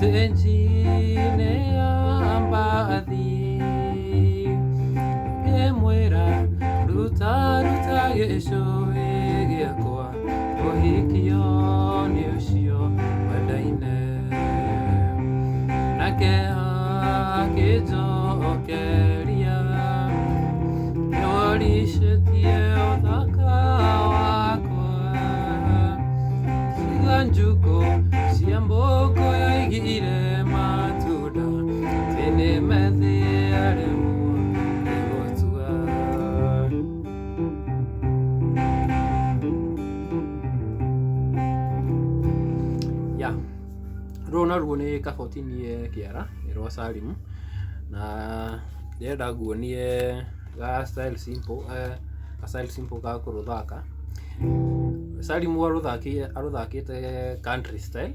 Tenjine ambathi emwera ruta gesho giakwa ohikio ni ucio wendaine nake akijokeria nyoricĩtie ũthaka wakwa ciganjuko cia mbũkũ yaigire matunda tene methiaremo igotua ya rũna ruo nĩ kabotinie kĩara rwa Salim na ndĩrenda nguonie ga style simple ga kũrũthaka. Salim arũthakĩte country style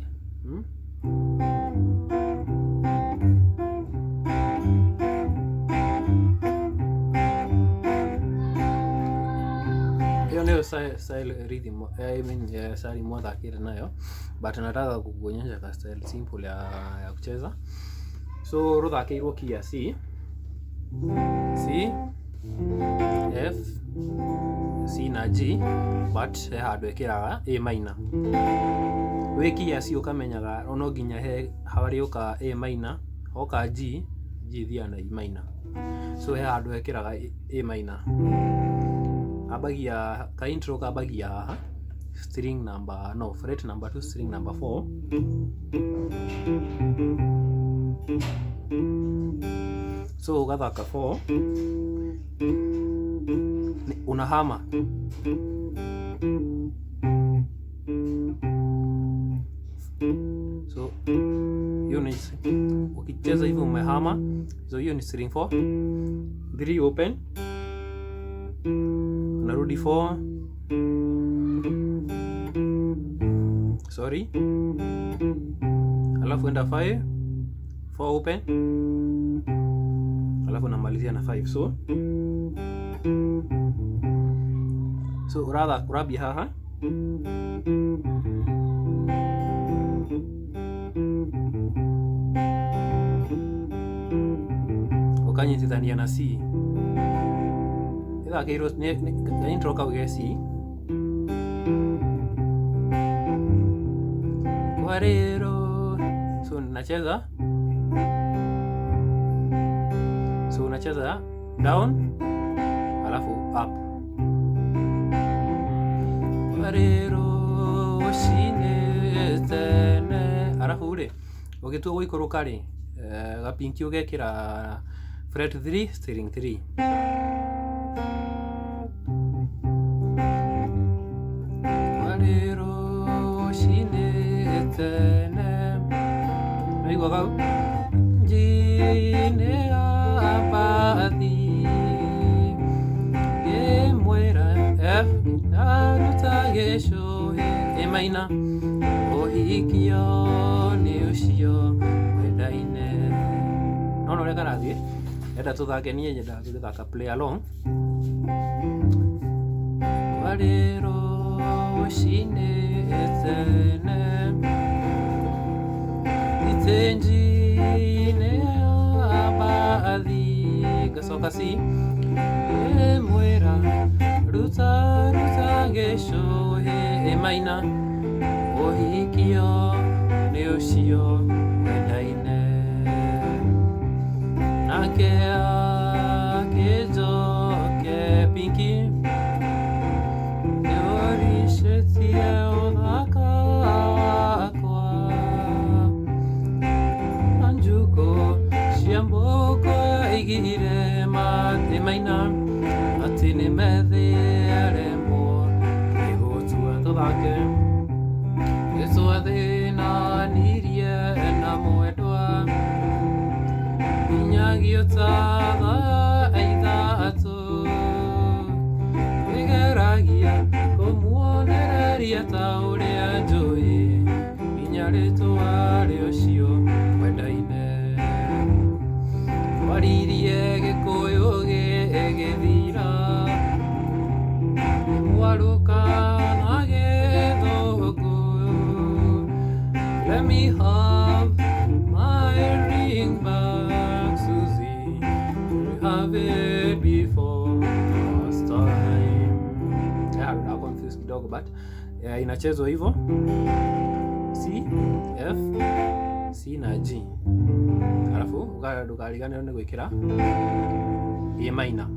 hiyo ndio style rhythm Salim athakĩte nayo, but nataka kukuonyesha ka style simple ya kucheza. So rũthakĩirwo key ya C, F, C na G, but he handũ ĩkĩraga A minor. Wĩ key ya C ũkamenyaga no nginya he harĩ ũka A minor, hoka G thia na E minor. So he handũ ĩkĩraga A minor. Abagia ka intro kabagia haha string number fret number 2 string number 4. So ugathaka 4 unahama so hiyo ni ukicheza hivyo umehama. So hiyo ni string 4 3 open, narudi 4 sorry, alafu enda 5 4 open, alafu namalizia na 5. So urabia haha ukanyitithania na C ithakĩirwo nĩ intro kau ge C kwa rero. So unacheza down alafu up kwa rero shine tene, alafu ule ugitua guikũrũka rĩ gapinki ugekĩra fret 3 string 3 kwa rero shine tene naigua kau njine abathi emwera F naruta gesho E minor ohikio nĩ ũcio wendaine. Nono ũrĩa karathiĩ enda tũthake niĩ nyenda tũgĩthaka play along. Kwa rero ũcine tene itenjine abathi gacoka C emwera ruta gesho E minor ohikio nĩ ũcio wendaine nake akĩjoke pinki nyoricĩtie ũthaka wakwa anjuko cia mbũkũ yaigire E minor atĩ nĩ methiaremo igũtua tũthake gĩcwathĩnanirie na mwendwa inyagio tatha ithatũ ĩgeragia kũmuonereria ta ũrĩa njũĩ inya rĩtwa rĩũcio wendaine me have my ring back, Susie. You have it before last time. Yeah, confused kidogo but inachezwa hivyo C, F, C na G. Alafu ukaligana ni gwikira A minor.